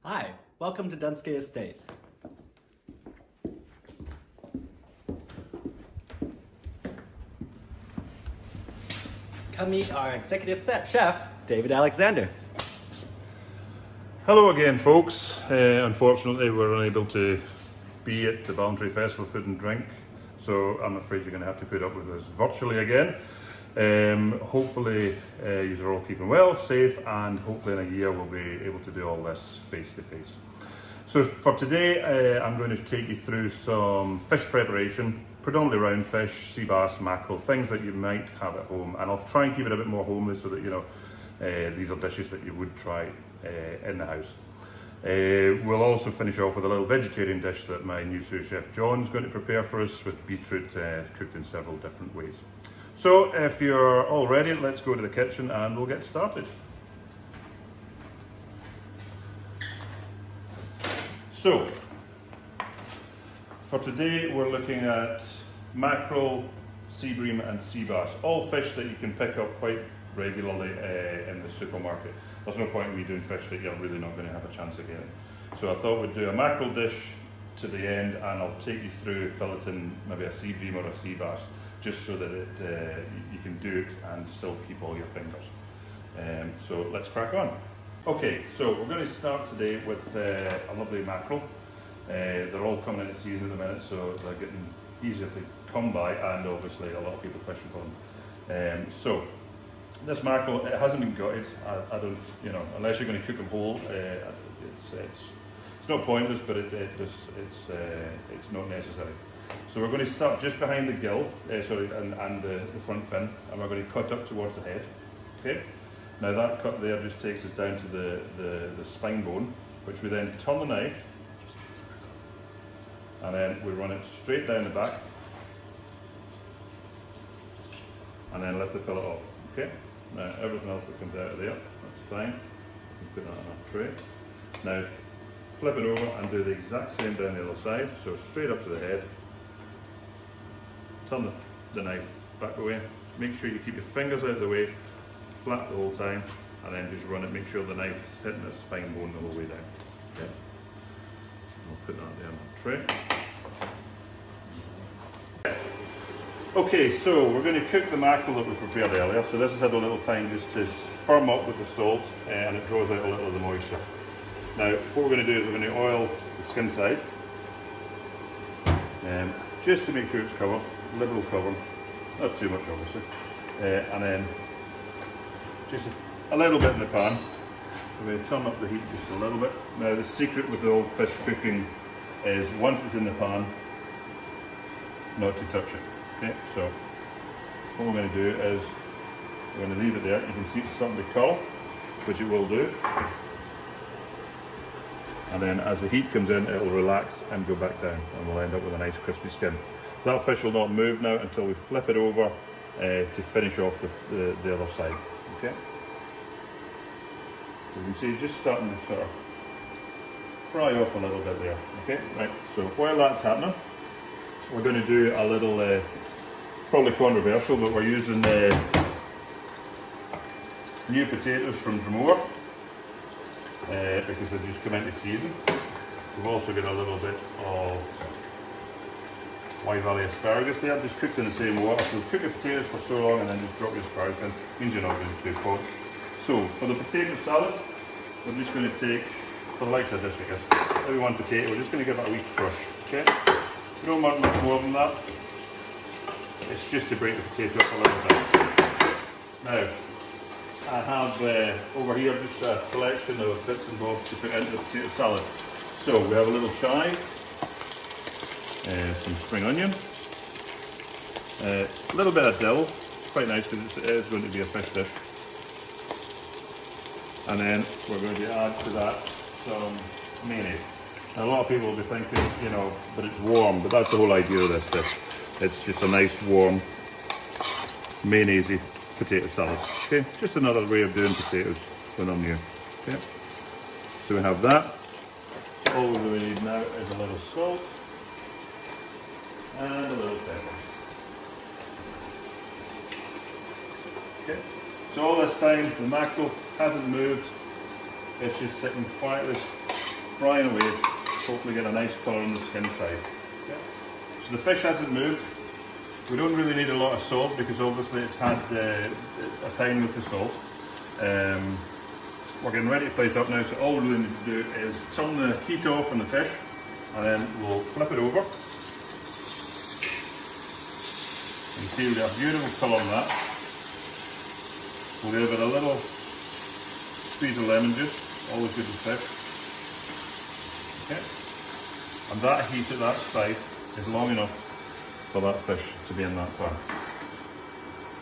Hi, welcome to Dunskey Estate. Come meet our executive chef, David Alexander. Hello again, folks. Unfortunately, we're unable to be at the Voluntary Festival Food and Drink, so I'm afraid you're going to have to put up with us virtually again. Hopefully, you are all keeping well, safe, and hopefully in a year we'll be able to do all this face to face. So for today, I'm going to take you through some fish preparation, predominantly round fish, sea bass, mackerel, things that you might have at home, and I'll try and keep it a bit more homely so that you know these are dishes that you would try in the house. We'll also finish off with a little vegetarian dish that my new sous chef John's going to prepare for us with beetroot cooked in several different ways. So if you're all ready, let's go to the kitchen and we'll get started. So for today we're looking at mackerel, sea bream and sea bass, all fish that you can pick up quite regularly in the supermarket. There's no point in me doing fish that you're really not going to have a chance of getting. So I thought we'd do a mackerel dish to the end, and I'll take you through filleting maybe a sea bream or a sea bass, just so that you can do it and still keep all your fingers. So let's crack on. Okay, so we're going to start today with a lovely mackerel. They're all coming into season at the minute, so they're getting easier to come by, and obviously a lot of people fishing for them. So this mackerel, it hasn't been gutted. I don't, you know, unless you're going to cook them whole, it's not pointless, but it's not necessary. So we're going to start just behind the gill, and the front fin, and we're going to cut up towards the head. Okay. Now that cut there just takes us down to the spine bone, which we then turn the knife, and then we run it straight down the back, and then lift the fillet off. Okay. Now everything else that comes out of there, that's fine. Put that on a tray. Now flip it over and do the exact same down the other side. So straight up to the head. Turn the knife back away. Make sure you keep your fingers out of the way, flat the whole time, and then just run it. Make sure the knife is hitting the spine bone the whole way down. Okay. I'll put that there on the tray. Okay, so we're going to cook the mackerel that we prepared earlier. So this has had a little time just to firm up with the salt, and it draws out a little of the moisture. Now, what we're going to do is we're going to oil the skin side, just to make sure it's covered, liberal cover, not too much obviously, and then just a little bit in the pan. We're going to turn up the heat just a little bit. Now, the secret with the old fish cooking is once it's in the pan, not to touch it. Okay, so what we're going to do is we're going to leave it there. You can see it's starting to curl, which it will do. And then as the heat comes in, it will relax and go back down, and we'll end up with a nice crispy skin. That fish will not move now until we flip it over to finish off the other side. Okay. So you can see just starting to sort of fry off a little bit there. Okay, right. So while that's happening, we're going to do a little, probably controversial, but we're using new potatoes from Drumore because they've just come into season. We've also got a little bit of Wye Valley asparagus there, just cooked in the same water. So cook the potatoes for so long and then just drop your asparagus in. Means you're not going to do pots. So for the potato salad, we're just going to take, for the likes of this, I guess, every one potato, we're just going to give it a wee crush. Okay? You don't want much more than that. It's just to break the potato up a little bit. Now, I have over here just a selection of bits and bobs to put into the potato salad. So we have a little chive, some spring onion, a little bit of dill, quite nice because it is going to be a fish dish. And then we're going to add to that some mayonnaise. Now, a lot of people will be thinking, you know, but it's warm, but that's the whole idea of this dish. It's just a nice warm mayonnaise-y potato salad. Okay, just another way of doing potatoes when they're new. Okay, so we have that. All we really need now is a little salt and a little pepper. Okay, so all this time the mackerel hasn't moved. It's just sitting quietly frying away, hopefully get a nice colour on the skin side. Okay. So the fish hasn't moved. We don't really need a lot of salt because obviously it's had a time with the salt. We're getting ready to plate up now, so all we really need to do is turn the heat off on the fish and then we'll flip it over. You can see we've got a beautiful colour on that. We'll give it a little squeeze of lemon juice, always good with fish. Okay. And that heat at that side is long enough for that fish to be in that pan.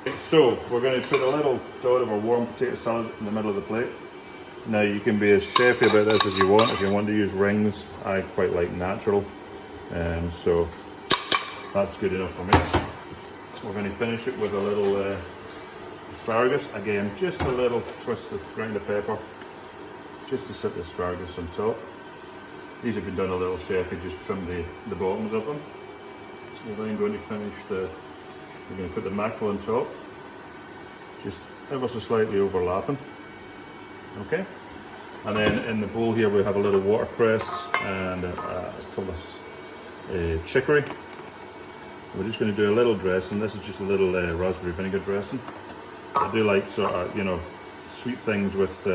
Okay, so we're going to put a little dot of our warm potato salad in the middle of the plate. Now you can be as chefy about this as you want. If you want to use rings, I quite like natural, so that's good enough for me. We're going to finish it with a little asparagus. Again, just a little twist of grind of pepper, just to set the asparagus on top. These have been done a little chefy, just trim the bottoms of them. We're then going to finish we're going to put the mackerel on top, just ever so slightly overlapping. Okay, and then in the bowl here we have a little watercress and a couple of chicory. We're just going to do a little dressing. This is just a little raspberry vinegar dressing. I do like sort of, you know, sweet things with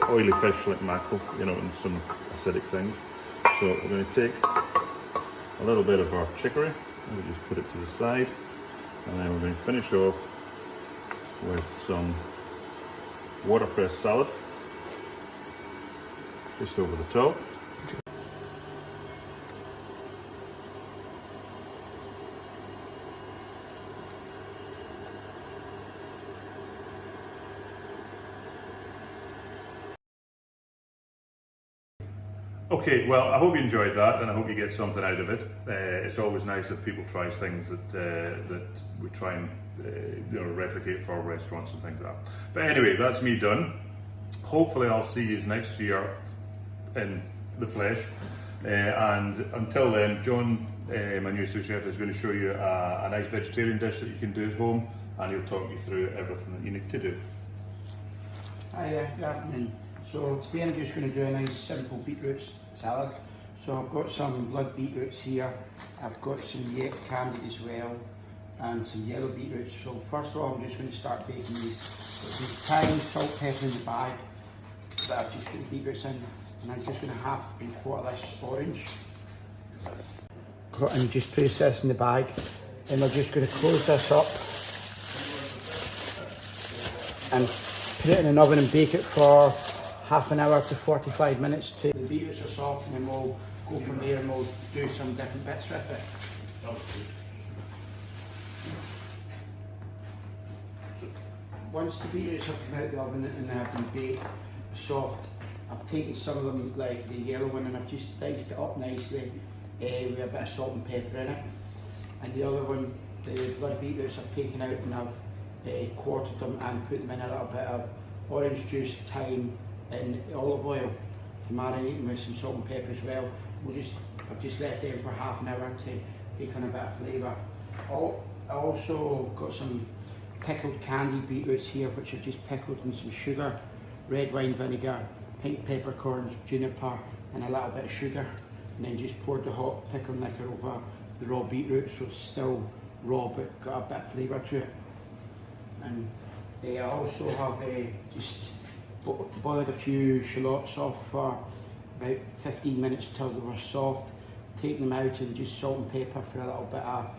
oily fish like mackerel, you know, and some acidic things. So we're going to take a little bit of our chicory and we just put it to the side, and then we're going to finish off with some watercress salad just over the top. Okay, well, I hope you enjoyed that, and I hope you get something out of it. It's always nice if people try things that we try and you know, replicate for restaurants and things like that. But anyway, that's me done. Hopefully, I'll see you next year in the flesh. And until then, John, my new sous chef, is going to show you a nice vegetarian dish that you can do at home, and he'll talk you through everything that you need to do. Hi, good afternoon. So today I'm just going to do a nice simple beetroot salad. So I've got some blood beetroots here, I've got some yet candied as well, and some yellow beetroots. So first of all I'm just going to start baking these. There's thyme, salt, pepper in the bag that I've just put the beetroots in, and I'm just going to half and quarter this orange. And just place this in the bag, and we're just going to close this up and put it in an oven and bake it for half an hour to 45 minutes till the beetroots are soft, and then we'll go from there and we'll do some different bits with it. So once the beetroots have come out of the oven and they have been baked soft, I've taken some of them, like the yellow one, and I've just diced it up nicely with a bit of salt and pepper in it. And the other one, the blood beetroots, I've taken out and I've quartered them and put them in a little bit of orange juice, thyme and olive oil to marinate them with some salt and pepper as well. I've just left them for half an hour to take on a bit of flavour. I also got some pickled candied beetroots here, which I've just pickled in some sugar, red wine vinegar, pink peppercorns, juniper and a little bit of sugar, and then just poured the hot pickle liquor over the raw beetroot, so it's still raw but got a bit of flavour to it. And I also have just boiled a few shallots off for about 15 minutes till they were soft, taken them out and just salt and pepper for a little bit of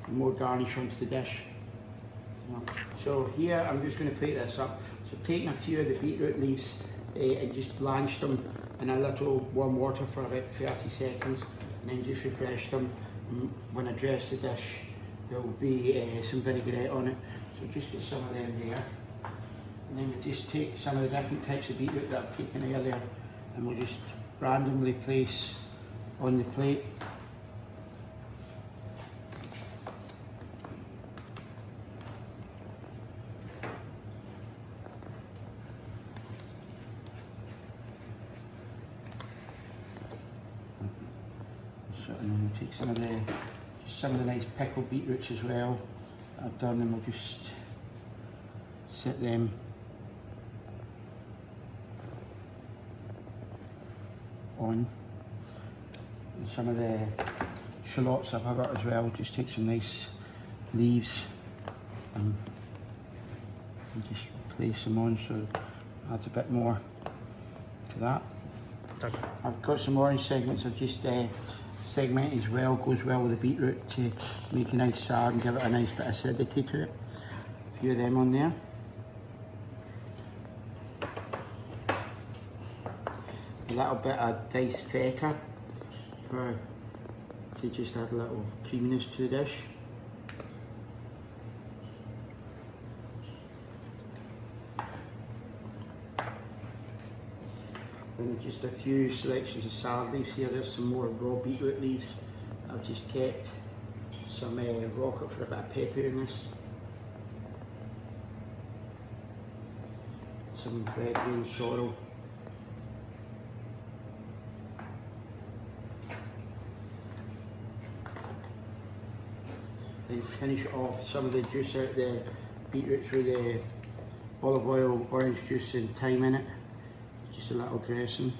more garnish onto the dish. So here I'm just going to plate this up. So taking a few of the beetroot leaves and just blanched them in a little warm water for about 30 seconds, and then just refresh them. When I dress the dish there will be some vinaigrette on it, so just get some of them there. And then we just take some of the different types of beetroot that I've taken earlier and we'll just randomly place on the plate. So, and then we'll take some of the nice pickled beetroots as well that I've done, and we'll just set them on. And some of the shallots I've got as well, just take some nice leaves and just place them on so it adds a bit more to that. I've got some orange segments I've just segmented as well, goes well with the beetroot to make a nice salad and give it a nice bit of acidity to it. A few of them on there. A little bit of diced feta to just add a little creaminess to the dish. And just a few selections of salad leaves here. There's some more raw beetroot leaves I've just kept. Some rocket for a bit of pepper in this. Some red bean sorrel. Then to finish it off, some of the juice out the beetroots with the olive oil, orange juice and thyme in it. Just a little dressing.